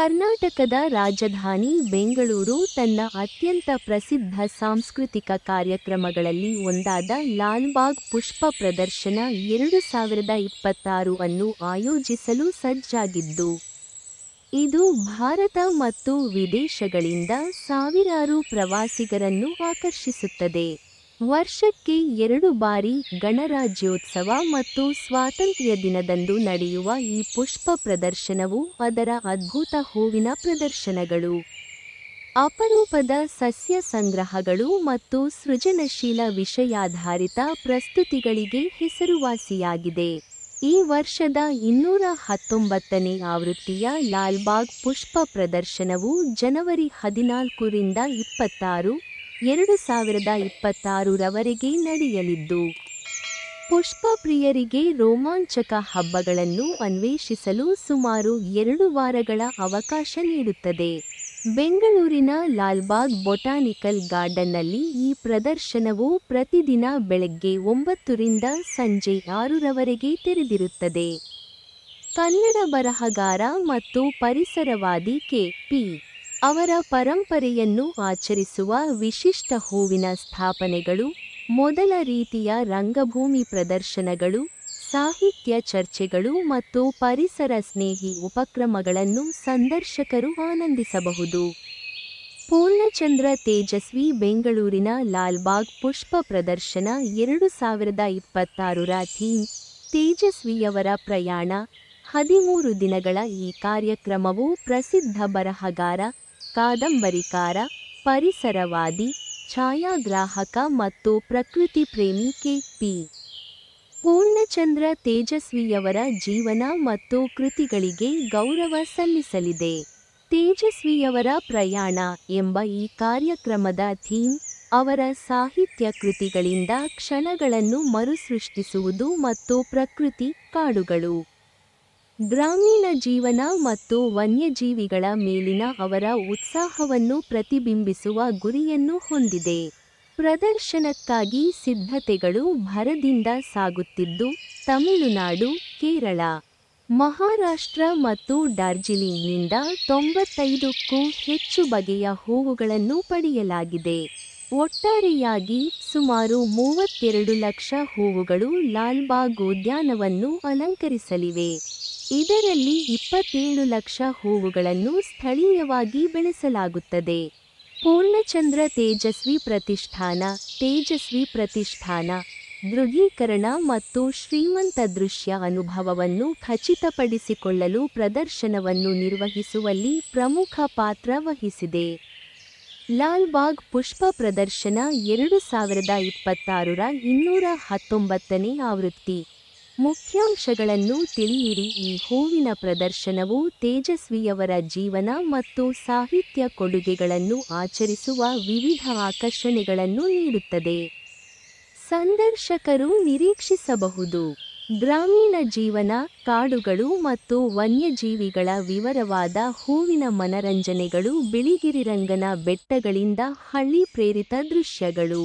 ಕರ್ನಾಟಕದ ರಾಜಧಾನಿ ಬೆಂಗಳೂರು ತನ್ನ ಅತ್ಯಂತ ಪ್ರಸಿದ್ಧ ಸಾಂಸ್ಕೃತಿಕ ಕಾರ್ಯಕ್ರಮಗಳಲ್ಲಿ ಒಂದಾದ ಲಾಲ್‌ಬಾಗ್ ಪುಷ್ಪ ಪ್ರದರ್ಶನ 2026 ಅನ್ನು ಆಯೋಜಿಸಲು ಸಜ್ಜಾಗಿದ್ದು, ಇದು ಭಾರತ ಮತ್ತು ವಿದೇಶಗಳಿಂದ ಸಾವಿರಾರು ಪ್ರವಾಸಿಗರನ್ನು ಆಕರ್ಷಿಸುತ್ತದೆ. ವರ್ಷಕ್ಕೆ 2 ಬಾರಿ ಗಣರಾಜ್ಯೋತ್ಸವ ಮತ್ತು ಸ್ವಾತಂತ್ರ್ಯ ದಿನದಂದು ನಡೆಯುವ ಈ ಪುಷ್ಪ ಪ್ರದರ್ಶನವು ಅದರ ಅದ್ಭುತ ಹೂವಿನ ಪ್ರದರ್ಶನಗಳು, ಅಪರೂಪದ ಸಸ್ಯ ಸಂಗ್ರಹಗಳು ಮತ್ತು ಸೃಜನಶೀಲ ವಿಷಯಾಧಾರಿತ ಪ್ರಸ್ತುತಿಗಳಿಗೆ ಹೆಸರುವಾಸಿಯಾಗಿದೆ. ಈ ವರ್ಷದ 219ನೇ ಆವೃತ್ತಿಯ ಲಾಲ್‌ಬಾಗ್ ಪುಷ್ಪ ಪ್ರದರ್ಶನವು ಜನವರಿ 14 ರಿಂದ 26, 2026 ರವರೆಗೆ ನಡೆಯಲಿದ್ದು, ಪುಷ್ಪ ಪ್ರಿಯರಿಗೆ ರೋಮಾಂಚಕ ಹಬ್ಬಗಳನ್ನು ಅನ್ವೇಷಿಸಲು ಸುಮಾರು 2 ವಾರಗಳ ಅವಕಾಶ ನೀಡುತ್ತದೆ. ಬೆಂಗಳೂರಿನ ಲಾಲ್‌ಬಾಗ್ ಬೊಟಾನಿಕಲ್ ಗಾರ್ಡನ್ನಲ್ಲಿ ಈ ಪ್ರದರ್ಶನವು ಪ್ರತಿದಿನ ಬೆಳಗ್ಗೆ 9 ರಿಂದ ಸಂಜೆ 6 ರವರೆಗೆ ತೆರೆದಿರುತ್ತದೆ. ಕನ್ನಡ ಬರಹಗಾರ ಮತ್ತು ಪರಿಸರವಾದಿ ಕೆ.ಪಿ. ಅವರ ಪರಂಪರೆಯನ್ನು ಆಚರಿಸುವ ವಿಶಿಷ್ಟ ಹೂವಿನ ಸ್ಥಾಪನೆಗಳು, ಮೊದಲ ರೀತಿಯ ರಂಗಭೂಮಿ ಪ್ರದರ್ಶನಗಳು, ಸಾಹಿತ್ಯ ಚರ್ಚೆಗಳು ಮತ್ತು ಪರಿಸರ ಸ್ನೇಹಿ ಉಪಕ್ರಮಗಳನ್ನು ಸಂದರ್ಶಕರು ಆನಂದಿಸಬಹುದು. ಪೂರ್ಣಚಂದ್ರ ತೇಜಸ್ವಿ ಬೆಂಗಳೂರಿನ ಲಾಲ್‌ಬಾಗ್ ಪುಷ್ಪ ಪ್ರದರ್ಶನ 2026 ರ ಥೀಮ್ ತೇಜಸ್ವಿಯವರ ಪ್ರಯಾಣ. 13 ದಿನಗಳ ಈ ಕಾರ್ಯಕ್ರಮವು ಪ್ರಸಿದ್ಧ ಬರಹಗಾರ, ಕಾದಂಬರಿಕಾರ, ಪರಿಸರವಾದಿ, ಛಾಯಾಗ್ರಾಹಕ ಮತ್ತು ಪ್ರಕೃತಿ ಪ್ರೇಮಿ ಕೆ.ಪಿ. ಪೂರ್ಣಚಂದ್ರ ತೇಜಸ್ವಿಯವರ ಜೀವನ ಮತ್ತು ಕೃತಿಗಳಿಗೆ ಗೌರವ ಸಲ್ಲಿಸಲಿದೆ. ತೇಜಸ್ವಿಯವರ ಪ್ರಯಾಣ ಎಂಬ ಈ ಕಾರ್ಯಕ್ರಮದ ಥೀಮ್ ಅವರ ಸಾಹಿತ್ಯ ಕೃತಿಗಳಿಂದ ಕ್ಷಣಗಳನ್ನು ಮರುಸೃಷ್ಟಿಸುವುದು ಮತ್ತು ಪ್ರಕೃತಿ, ಕಾಡುಗಳು, ಗ್ರಾಮೀಣ ಜೀವನ ಮತ್ತು ವನ್ಯಜೀವಿಗಳ ಮೇಲಿನ ಅವರ ಉತ್ಸಾಹವನ್ನು ಪ್ರತಿಬಿಂಬಿಸುವ ಗುರಿಯನ್ನು ಹೊಂದಿದೆ. ಪ್ರದರ್ಶನಕ್ಕಾಗಿ ಸಿದ್ಧತೆಗಳು ಭರದಿಂದ ಸಾಗುತ್ತಿದ್ದು, ತಮಿಳುನಾಡು, ಕೇರಳ, ಮಹಾರಾಷ್ಟ್ರ ಮತ್ತು ಡಾರ್ಜಿಲಿಂಗ್ನಿಂದ 95ಕ್ಕೂ ಹೆಚ್ಚು ಬಗೆಯ ಹೂವುಗಳನ್ನು ಪಡೆಯಲಾಗಿದೆ. ಒಟ್ಟಾರೆಯಾಗಿ ಸುಮಾರು 32 ಲಕ್ಷ ಹೂವುಗಳು ಲಾಲ್‌ಬಾಗ್ ಉದ್ಯಾನವನ್ನು ಅಲಂಕರಿಸಲಿವೆ. ಇದರಲ್ಲಿ 27 ಲಕ್ಷ ಹೂವುಗಳನ್ನು ಸ್ಥಳೀಯವಾಗಿ ಬೆಳೆಸಲಾಗುತ್ತದೆ. ಪೂರ್ಣಚಂದ್ರ ತೇಜಸ್ವಿ ಪ್ರತಿಷ್ಠಾನ, ತೇಜಸ್ವಿ ಪ್ರತಿಷ್ಠಾನ, ದೃಢೀಕರಣ ಮತ್ತು ಶ್ರೀಮಂತ ದೃಶ್ಯ ಅನುಭವವನ್ನು ಖಚಿತಪಡಿಸಿಕೊಳ್ಳಲು ಪ್ರದರ್ಶನವನ್ನು ನಿರ್ವಹಿಸುವಲ್ಲಿ ಪ್ರಮುಖ ಪಾತ್ರ ವಹಿಸಿದೆ. ಲಾಲ್‌ಬಾಗ್ ಪುಷ್ಪ ಪ್ರದರ್ಶನ 2026 ರ 219ನೇ ಆವೃತ್ತಿ. ಮುಖ್ಯಾಂಶಗಳನ್ನು ತಿಳಿಯಿರಿ. ಈ ಹೂವಿನ ಪ್ರದರ್ಶನವು ತೇಜಸ್ವಿಯವರ ಜೀವನ ಮತ್ತು ಸಾಹಿತ್ಯ ಕೊಡುಗೆಗಳನ್ನು ಆಚರಿಸುವ ವಿವಿಧ ಆಕರ್ಷಣೆಗಳನ್ನು ನೀಡುತ್ತದೆ. ಸಂದರ್ಶಕರು ನಿರೀಕ್ಷಿಸಬಹುದು: ಗ್ರಾಮೀಣ ಜೀವನ, ಕಾಡುಗಳು ಮತ್ತು ವನ್ಯಜೀವಿಗಳ ವಿವರವಾದ ಹೂವಿನ ಮನರಂಜನೆಗಳು, ಬಿಳಿಗಿರಿರಂಗನ ಬೆಟ್ಟಗಳಿಂದ ಹಳ್ಳಿ ಪ್ರೇರಿತ ದೃಶ್ಯಗಳು,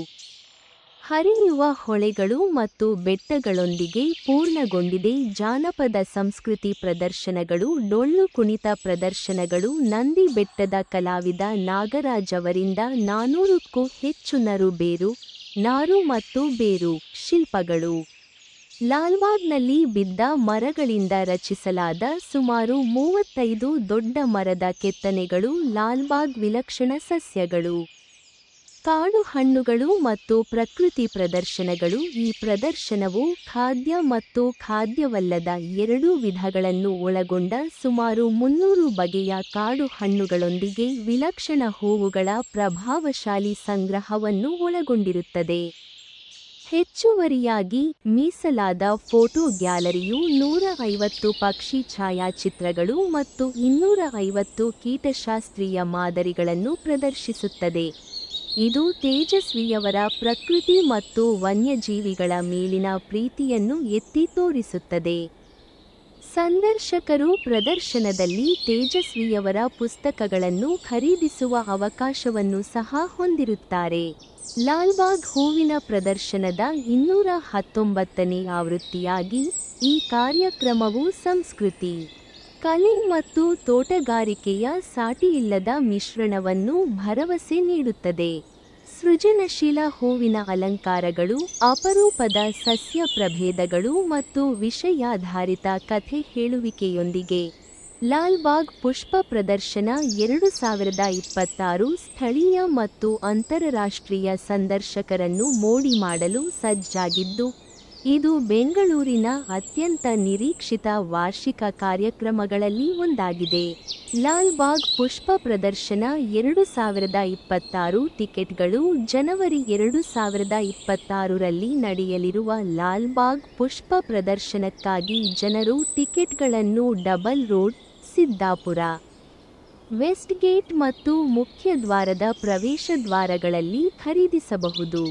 ಹರಿಯುವ ಹೊಳೆಗಳು ಮತ್ತು ಬೆಟ್ಟಗಳೊಂದಿಗೆ ಪೂರ್ಣಗೊಂಡಿದೆ. ಜಾನಪದ ಸಂಸ್ಕೃತಿ ಪ್ರದರ್ಶನಗಳು, ಡೊಳ್ಳು ಕುಣಿತ ಪ್ರದರ್ಶನಗಳು, ನಂದಿ ಬೆಟ್ಟದ ಕಲಾವಿದ ನಾಗರಾಜ್ ಅವರಿಂದ 400ಕ್ಕೂ ಹೆಚ್ಚು ನರು-ಬೇರು, ನಾರು ಮತ್ತು ಬೇರು ಶಿಲ್ಪಗಳು, ಲಾಲ್‌ಬಾಗ್ನಲ್ಲಿ ಬಿದ್ದ ಮರಗಳಿಂದ ರಚಿಸಲಾದ ಸುಮಾರು 35 ದೊಡ್ಡ ಮರದ ಕೆತ್ತನೆಗಳು, ಲಾಲ್‌ಬಾಗ್ ವಿಲಕ್ಷಣ ಸಸ್ಯಗಳು, ಕಾಡು ಹಣ್ಣುಗಳು ಮತ್ತು ಪ್ರಕೃತಿ ಪ್ರದರ್ಶನಗಳು. ಈ ಪ್ರದರ್ಶನವು ಖಾದ್ಯ ಮತ್ತು ಖಾದ್ಯವಲ್ಲದ ಎರಡೂ ವಿಧಗಳನ್ನು ಒಳಗೊಂಡ ಸುಮಾರು 300 ಬಗೆಯ ಕಾಡು ಹಣ್ಣುಗಳೊಂದಿಗೆ ವಿಲಕ್ಷಣ ಹೂವುಗಳ ಪ್ರಭಾವಶಾಲಿ ಸಂಗ್ರಹವನ್ನು ಒಳಗೊಂಡಿರುತ್ತದೆ. ಹೆಚ್ಚುವರಿಯಾಗಿ, ಮೀಸಲಾದ ಫೋಟೋ ಗ್ಯಾಲರಿಯು 150 ಪಕ್ಷಿ ಛಾಯಾಚಿತ್ರಗಳು ಮತ್ತು 250 ಕೀಟಶಾಸ್ತ್ರೀಯ ಮಾದರಿಗಳನ್ನು ಪ್ರದರ್ಶಿಸುತ್ತದೆ. ಇದು ತೇಜಸ್ವಿಯವರ ಪ್ರಕೃತಿ ಮತ್ತು ವನ್ಯಜೀವಿಗಳ ಮೇಲಿನ ಪ್ರೀತಿಯನ್ನು ಎತ್ತಿ ತೋರಿಸುತ್ತದೆ. ಸಂದರ್ಶಕರು ಪ್ರದರ್ಶನದಲ್ಲಿ ತೇಜಸ್ವಿಯವರ ಪುಸ್ತಕಗಳನ್ನು ಖರೀದಿಸುವ ಅವಕಾಶವನ್ನು ಸಹ ಹೊಂದಿರುತ್ತಾರೆ. ಲಾಲ್‌ಬಾಗ್ ಹೂವಿನ ಪ್ರದರ್ಶನದ 219ನೇ ಆವೃತ್ತಿಯಾಗಿ, ಈ ಕಾರ್ಯಕ್ರಮವು ಸಂಸ್ಕೃತಿ ಕಲೆ ಮತ್ತು ತೋಟಗಾರಿಕೆಯ ಸಾಟಿಯಿಲ್ಲದ ಮಿಶ್ರಣವನ್ನು ಭರವಸೆ ನೀಡುತ್ತದೆ. ಸೃಜನಶೀಲ ಹೂವಿನ ಅಲಂಕಾರಗಳು, ಅಪರೂಪದ ಸಸ್ಯ ಪ್ರಭೇದಗಳು ಮತ್ತು ವಿಷಯಾಧಾರಿತ ಕಥೆ ಹೇಳುವಿಕೆಯೊಂದಿಗೆ ಲಾಲ್ಬಾಗ್ ಪುಷ್ಪ ಪ್ರದರ್ಶನ 2026 ಸ್ಥಳೀಯ ಮತ್ತು ಅಂತರರಾಷ್ಟ್ರೀಯ ಸಂದರ್ಶಕರನ್ನು ಮೋಡಿ ಮಾಡಲು ಸಜ್ಜಾಗಿದ್ದು, ಇದು ಬೆಂಗಳೂರಿನ ಅತ್ಯಂತ ನಿರೀಕ್ಷಿತ ವಾರ್ಷಿಕ ಕಾರ್ಯಕ್ರಮಗಳಲ್ಲಿ ಒಂದಾಗಿದೆ. ಲಾಲ್ಬಾಗ್ ಪುಷ್ಪ ಪ್ರದರ್ಶನ 2026 ಟಿಕೆಟ್ಗಳು ಜನವರಿ 2026ರಲ್ಲಿ ನಡೆಯಲಿರುವ ಲಾಲ್ಬಾಗ್ ಪುಷ್ಪ ಪ್ರದರ್ಶನಕ್ಕಾಗಿ ಜನರು ಟಿಕೆಟ್ಗಳನ್ನು double road, Siddapura, west gate ಮತ್ತು ಮುಖ್ಯ ದ್ವಾರದ ಪ್ರವೇಶ ದ್ವಾರಗಳಲ್ಲಿ ಖರೀದಿಸಬಹುದು.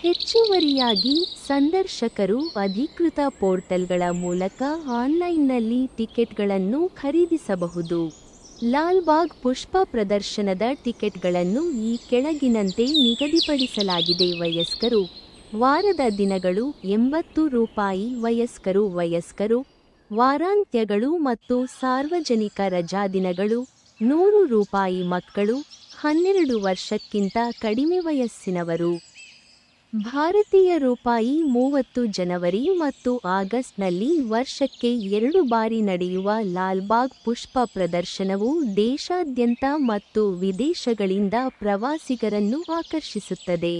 ಹೆಚ್ಚುವರಿಯಾಗಿ, ಸಂದರ್ಶಕರು ಅಧಿಕೃತ ಪೋರ್ಟಲ್ಗಳ ಮೂಲಕ ಆನ್ಲೈನ್ನಲ್ಲಿ ಟಿಕೆಟ್ಗಳನ್ನು ಖರೀದಿಸಬಹುದು. ಲಾಲ್ಬಾಗ್ ಪುಷ್ಪ ಪ್ರದರ್ಶನದ ಟಿಕೆಟ್ಗಳನ್ನು ಈ ಕೆಳಗಿನಂತೆ ನಿಗದಿಪಡಿಸಲಾಗಿದೆ. ವಯಸ್ಕರು, ವಾರದ ದಿನಗಳು ₹80, ವಯಸ್ಕರು, ವಾರಾಂತ್ಯಗಳು ಮತ್ತು ಸಾರ್ವಜನಿಕ ರಜಾದಿನಗಳು ₹100, ಮಕ್ಕಳು, 12 ವರ್ಷಕ್ಕಿಂತ ಕಡಿಮೆ ವಯಸ್ಸಿನವರು. ಭಾರತೀಯ ರೂಪಾಯಿ 30 ಜನವರಿ ಮತ್ತು ಆಗಸ್ಟ್ನಲ್ಲಿ ವರ್ಷಕ್ಕೆ 2 ಬಾರಿ ನಡೆಯುವ ಲಾಲ್ಬಾಗ್ ಪುಷ್ಪ ಪ್ರದರ್ಶನವು ದೇಶಾದ್ಯಂತ ಮತ್ತು ವಿದೇಶಗಳಿಂದ ಪ್ರವಾಸಿಗರನ್ನು ಆಕರ್ಷಿಸುತ್ತದೆ.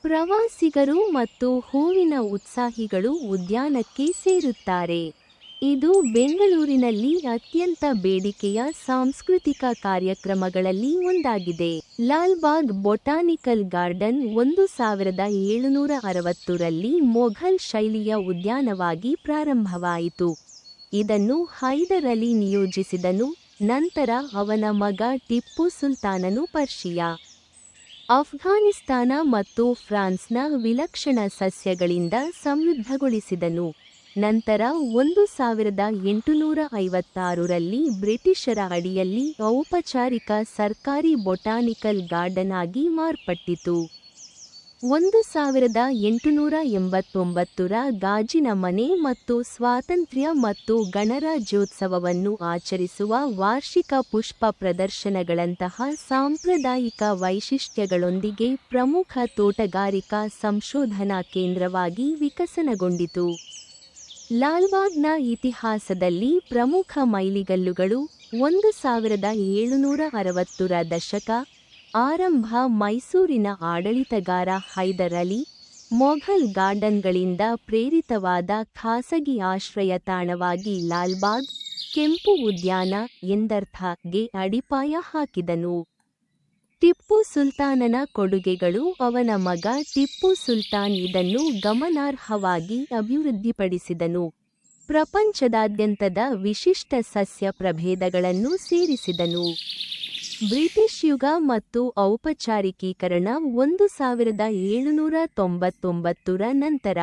ಪ್ರವಾಸಿಗರು ಮತ್ತು ಹೂವಿನ ಉತ್ಸಾಹಿಗಳು ಉದ್ಯಾನಕ್ಕೆ ಸೇರುತ್ತಾರೆ. ಇದು ಬೆಂಗಳೂರಿನಲ್ಲಿ ಅತ್ಯಂತ ಬೇಡಿಕೆಯ ಸಾಂಸ್ಕೃತಿಕ ಕಾರ್ಯಕ್ರಮಗಳಲ್ಲಿ ಒಂದಾಗಿದೆ. ಲಾಲ್ಬಾಗ್ ಬೊಟಾನಿಕಲ್ ಗಾರ್ಡನ್ 1760ರಲ್ಲಿ ಮೊಘಲ್ ಶೈಲಿಯ ಉದ್ಯಾನವಾಗಿ ಪ್ರಾರಂಭವಾಯಿತು. ಇದನ್ನು ಹೈದರ್ ಅಲಿ ನಿಯೋಜಿಸಿದನು. ನಂತರ ಅವನ ಮಗ ಟಿಪ್ಪು ಸುಲ್ತಾನನು ಪರ್ಷಿಯಾ, ಅಫ್ಘಾನಿಸ್ತಾನ ಮತ್ತು ಫ್ರಾನ್ಸ್ನ ವಿಲಕ್ಷಣ ಸಸ್ಯಗಳಿಂದ ಸಮೃದ್ಧಗೊಳಿಸಿದನು. ನಂತರ 1856ರಲ್ಲಿ ಬ್ರಿಟಿಷರ ಅಡಿಯಲ್ಲಿ ಔಪಚಾರಿಕ ಸರ್ಕಾರಿ ಬೊಟಾನಿಕಲ್ ಗಾರ್ಡನ್ ಆಗಿ ಮಾರ್ಪಟ್ಟಿತು. 1889ರ ಗಾಜಿನ ಮನೆ ಮತ್ತು ಸ್ವಾತಂತ್ರ್ಯ ಮತ್ತು ಗಣರಾಜ್ಯೋತ್ಸವವನ್ನು ಆಚರಿಸುವ ವಾರ್ಷಿಕ ಪುಷ್ಪ ಪ್ರದರ್ಶನಗಳಂತಹ ಸಾಂಪ್ರದಾಯಿಕ ವೈಶಿಷ್ಟ್ಯಗಳೊಂದಿಗೆ ಪ್ರಮುಖ ತೋಟಗಾರಿಕಾ ಸಂಶೋಧನಾ ಕೇಂದ್ರವಾಗಿ ವಿಕಸನಗೊಂಡಿತು. ಲಾಲ್ಬಾಗ್ನ ಇತಿಹಾಸದಲ್ಲಿ ಪ್ರಮುಖ ಮೈಲಿಗಲ್ಲುಗಳು 1760ರ ದಶಕ ಆರಂಭ ಮೈಸೂರಿನ ಆಡಳಿತಗಾರ ಹೈದರ್ ಅಲಿ, ಮೊಘಲ್ ಗಾರ್ಡನ್ಗಳಿಂದ ಪ್ರೇರಿತವಾದ ಖಾಸಗಿ ಆಶ್ರಯ ತಾಣವಾಗಿ ಲಾಲ್ಬಾಗ್, ಕೆಂಪು ಉದ್ಯಾನ ಎಂದರ್ಥ,ಗೆ ಅಡಿಪಾಯ ಹಾಕಿದನು. ಟಿಪ್ಪು ಸುಲ್ತಾನನ ಕೊಡುಗೆಗಳು ಅವನ ಮಗ ಟಿಪ್ಪು ಸುಲ್ತಾನ್ ಇದನ್ನು ಗಮನಾರ್ಹವಾಗಿ ಅಭಿವೃದ್ಧಿಪಡಿಸಿದನು. ಪ್ರಪಂಚದಾದ್ಯಂತದ ವಿಶಿಷ್ಟ ಸಸ್ಯ ಪ್ರಭೇದಗಳನ್ನು ಸೇರಿಸಿದನು. ಬ್ರಿಟಿಷ್ ಯುಗ ಮತ್ತು ಔಪಚಾರಿಕೀಕರಣ 1799ರ ನಂತರ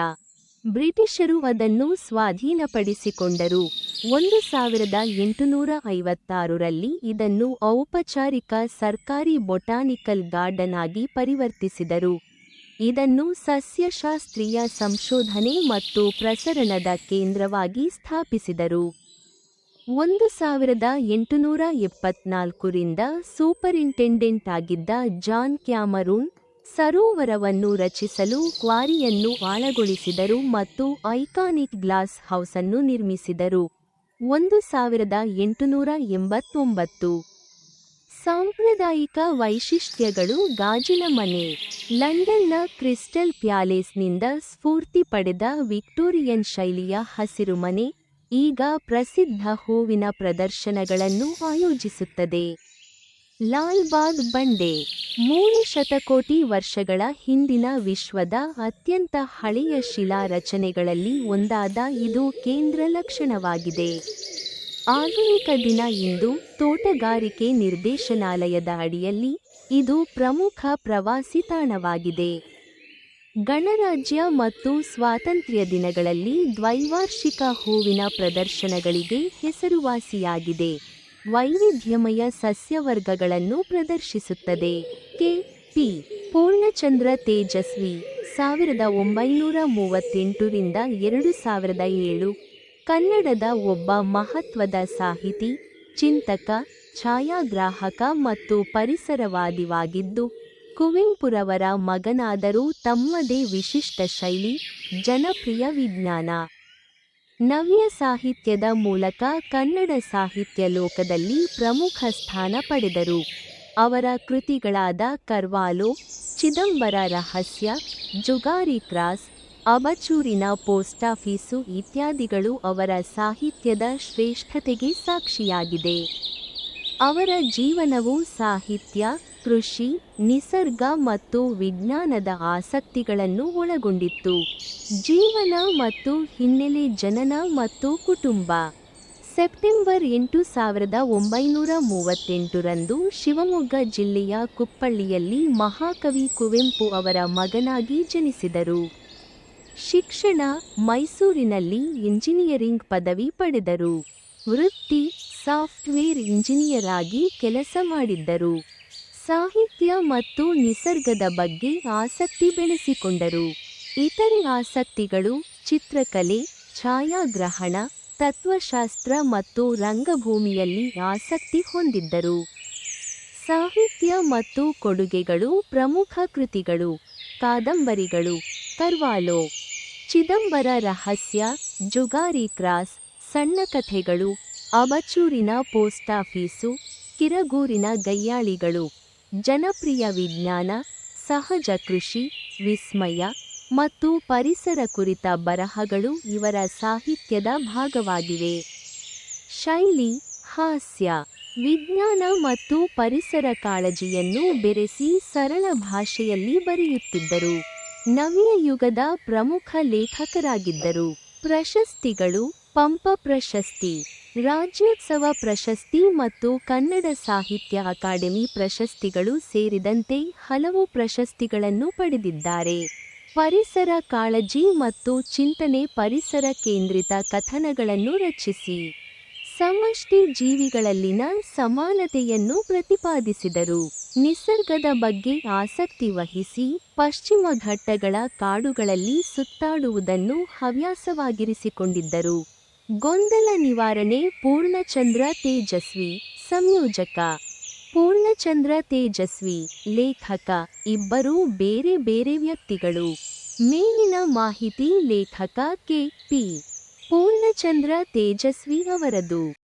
ಬ್ರಿಟಿಷರು ಅದನ್ನು ಸ್ವಾಧೀನಪಡಿಸಿಕೊಂಡರು. 1856ರಲ್ಲಿ ಇದನ್ನು ಔಪಚಾರಿಕ ಸರ್ಕಾರಿ ಬೊಟಾನಿಕಲ್ ಗಾರ್ಡನ್ ಆಗಿ ಪರಿವರ್ತಿಸಿದರು. ಇದನ್ನು ಸಸ್ಯಶಾಸ್ತ್ರೀಯ ಸಂಶೋಧನೆ ಮತ್ತು ಪ್ರಸರಣದ ಕೇಂದ್ರವಾಗಿ ಸ್ಥಾಪಿಸಿದರು. 1874ರಿಂದ ಸೂಪರಿಂಟೆಂಡೆಂಟ್ ಆಗಿದ್ದ ಜಾನ್ ಕ್ಯಾಮರೂನ್ ಸರೋವರವನ್ನು ರಚಿಸಲು ಕ್ವಾರಿಯನ್ನು ಆಳಗೊಳಿಸಿದರು ಮತ್ತು ಐಕಾನಿಕ್ ಗ್ಲಾಸ್ ಹೌಸನ್ನು ನಿರ್ಮಿಸಿದರು. 1889 ಸಾಂಪ್ರದಾಯಿಕ ವೈಶಿಷ್ಟ್ಯಗಳು ಗಾಜಿನ ಮನೆ. ಲಂಡನ್ನ ಕ್ರಿಸ್ಟಲ್ ಪ್ಯಾಲೇಸ್ನಿಂದ ಸ್ಫೂರ್ತಿ ಪಡೆದ ವಿಕ್ಟೋರಿಯನ್ ಶೈಲಿಯ ಹಸಿರುಮನೆ ಈಗ ಪ್ರಸಿದ್ಧ ಹೂವಿನ ಪ್ರದರ್ಶನಗಳನ್ನು ಆಯೋಜಿಸುತ್ತದೆ. ಲಾಲ್ಬಾಗ್ ಬಂಡೆ 3 ಶತಕೋಟಿ ವರ್ಷಗಳ ಹಿಂದಿನ ವಿಶ್ವದ ಅತ್ಯಂತ ಹಳೆಯ ಶಿಲಾ ರಚನೆಗಳಲ್ಲಿ ಒಂದಾದ ಇದು ಕೇಂದ್ರ ಲಕ್ಷಣವಾಗಿದೆ. ಆಧುನಿಕ ದಿನ ಇಂದು ತೋಟಗಾರಿಕೆ ನಿರ್ದೇಶನಾಲಯದ ಅಡಿಯಲ್ಲಿ ಇದು ಪ್ರಮುಖ ಪ್ರವಾಸಿ ತಾಣವಾಗಿದೆ. ಗಣರಾಜ್ಯ ಮತ್ತು ಸ್ವಾತಂತ್ರ್ಯ ದಿನಗಳಲ್ಲಿ ದ್ವೈವಾರ್ಷಿಕ ಹೂವಿನ ಪ್ರದರ್ಶನಗಳಿಗೆ ಹೆಸರುವಾಸಿಯಾಗಿದೆ. ವೈವಿಧ್ಯಮಯ ಸಸ್ಯವರ್ಗಗಳನ್ನು ಪ್ರದರ್ಶಿಸುತ್ತದೆ. ಕೆ. ಪಿ. ಪೂರ್ಣಚಂದ್ರ ತೇಜಸ್ವಿ 1938 ರಿಂದ 2007 ಕನ್ನಡದ ಒಬ್ಬ ಮಹತ್ವದ ಸಾಹಿತಿ, ಚಿಂತಕ, ಛಾಯಾಗ್ರಾಹಕ ಮತ್ತು ಪರಿಸರವಾದಿವಾಗಿದ್ದು, ಕುವೆಂಪುರವರ ಮಗನಾದರೂ ತಮ್ಮದೇ ವಿಶಿಷ್ಟ ಶೈಲಿ, ಜನಪ್ರಿಯ ವಿಜ್ಞಾನ, ನವ್ಯ ಸಾಹಿತ್ಯದ ಮೂಲಕ ಕನ್ನಡ ಸಾಹಿತ್ಯ ಲೋಕದಲ್ಲಿ ಪ್ರಮುಖ ಸ್ಥಾನ ಪಡೆದರು. ಅವರ ಕೃತಿಗಳಾದ ಕರ್ವಾಲೋ, ಚಿದಂಬರ ರಹಸ್ಯ, ಜುಗಾರಿ ಕ್ರಾಸ್, ಅಬಚೂರಿನ ಪೋಸ್ಟಾಫೀಸು ಇತ್ಯಾದಿಗಳು ಅವರ ಸಾಹಿತ್ಯದ ಶ್ರೇಷ್ಠತೆಗೆ ಸಾಕ್ಷಿಯಾಗಿದೆ. ಅವರ ಜೀವನವು ಸಾಹಿತ್ಯ, ಕೃಷಿ, ನಿಸರ್ಗ ಮತ್ತು ವಿಜ್ಞಾನದ ಆಸಕ್ತಿಗಳನ್ನು ಒಳಗೊಂಡಿತ್ತು. ಜೀವನ ಮತ್ತು ಹಿನ್ನೆಲೆ. ಜನನ ಮತ್ತು ಕುಟುಂಬ. ಸೆಪ್ಟೆಂಬರ್ 8, 1938 ರಂದು ಶಿವಮೊಗ್ಗ ಜಿಲ್ಲೆಯ ಕುಪ್ಪಳ್ಳಿಯಲ್ಲಿ ಮಹಾಕವಿ ಕುವೆಂಪು ಅವರ ಮಗನಾಗಿ ಜನಿಸಿದರು. ಶಿಕ್ಷಣ: ಮೈಸೂರಿನಲ್ಲಿ ಇಂಜಿನಿಯರಿಂಗ್ ಪದವಿ ಪಡೆದರು. ವೃತ್ತಿ: ಸಾಫ್ಟ್ವೇರ್ ಇಂಜಿನಿಯರ್ ಆಗಿ ಕೆಲಸ ಮಾಡಿದ್ದರು. ಸಾಹಿತ್ಯ ಮತ್ತು ನಿಸರ್ಗದ ಬಗ್ಗೆ ಆಸಕ್ತಿ ಬೆಳೆಸಿಕೊಂಡರು. ಇತರೆ ಆಸಕ್ತಿಗಳು: ಚಿತ್ರಕಲೆ, ಛಾಯಾಗ್ರಹಣ, ತತ್ವಶಾಸ್ತ್ರ ಮತ್ತು ರಂಗಭೂಮಿಯಲ್ಲಿ ಆಸಕ್ತಿ ಹೊಂದಿದ್ದರು. ಸಾಹಿತ್ಯ ಮತ್ತು ಕೊಡುಗೆಗಳು. ಪ್ರಮುಖ ಕೃತಿಗಳು: ಕಾದಂಬರಿಗಳು: ಕರ್ವಾಲೋ, ಚಿದಂಬರ ರಹಸ್ಯ, ಜುಗಾರಿ ಕ್ರಾಸ್, ಸಣ್ಣ ಕಥೆಗಳು, ಅಬಚೂರಿನ ಪೋಸ್ಟಾಫೀಸು, ಕಿರಗೂರಿನ ಗಯ್ಯಾಳಿಗಳು. ಜನಪ್ರಿಯ ವಿಜ್ಞಾನ, ಸಹಜ ಕೃಷಿ, ವಿಸ್ಮಯ ಮತ್ತು ಪರಿಸರ ಕುರಿತ ಬರಹಗಳು ಇವರ ಸಾಹಿತ್ಯದ ಭಾಗವಾಗಿವೆ. ಶೈಲಿ: ಹಾಸ್ಯ, ವಿಜ್ಞಾನ ಮತ್ತು ಪರಿಸರ ಕಾಳಜಿಯನ್ನು ಬೆರೆಸಿ ಸರಳ ಭಾಷೆಯಲ್ಲಿ ಬರೆಯುತ್ತಿದ್ದರು. ನವ್ಯ ಯುಗದ ಪ್ರಮುಖ ಲೇಖಕರಾಗಿದ್ದರು. ಪ್ರಶಸ್ತಿಗಳು: ಪಂಪ ಪ್ರಶಸ್ತಿ, ರಾಜ್ಯೋತ್ಸವ ಪ್ರಶಸ್ತಿ ಮತ್ತು ಕನ್ನಡ ಸಾಹಿತ್ಯ ಅಕಾಡೆಮಿ ಪ್ರಶಸ್ತಿಗಳು ಸೇರಿದಂತೆ ಹಲವು ಪ್ರಶಸ್ತಿಗಳನ್ನು ಪಡೆದಿದ್ದಾರೆ. ಪರಿಸರ ಕಾಳಜಿ ಮತ್ತು ಚಿಂತನೆ: ಪರಿಸರ ಕೇಂದ್ರಿತ ಕಥನಗಳನ್ನು ರಚಿಸಿ ಸಮಷ್ಟಿ ಜೀವಿಗಳಲ್ಲಿನ ಸಮಾನತೆಯನ್ನು ಪ್ರತಿಪಾದಿಸಿದರು. ನಿಸರ್ಗದ ಬಗ್ಗೆ ಆಸಕ್ತಿ ವಹಿಸಿ ಪಶ್ಚಿಮ ಘಟ್ಟಗಳ ಕಾಡುಗಳಲ್ಲಿ ಸುತ್ತಾಡುವುದನ್ನು ಹವ್ಯಾಸವಾಗಿರಿಸಿಕೊಂಡಿದ್ದರು. ಗೊಂದಲ ನಿವಾರಣೆ: ಪೂರ್ಣಚಂದ್ರ ತೇಜಸ್ವಿ, ಸಂಯೋಜಕ; ಪೂರ್ಣಚಂದ್ರ ತೇಜಸ್ವಿ, ಲೇಖಕ. ಇಬ್ಬರೂ ಬೇರೆ ಬೇರೆ ವ್ಯಕ್ತಿಗಳು. ಮೇಲಿನ ಮಾಹಿತಿ ಲೇಖಕ ಕೆ. ಪಿ. ಪೂರ್ಣಚಂದ್ರ ತೇಜಸ್ವಿ ಅವರದು.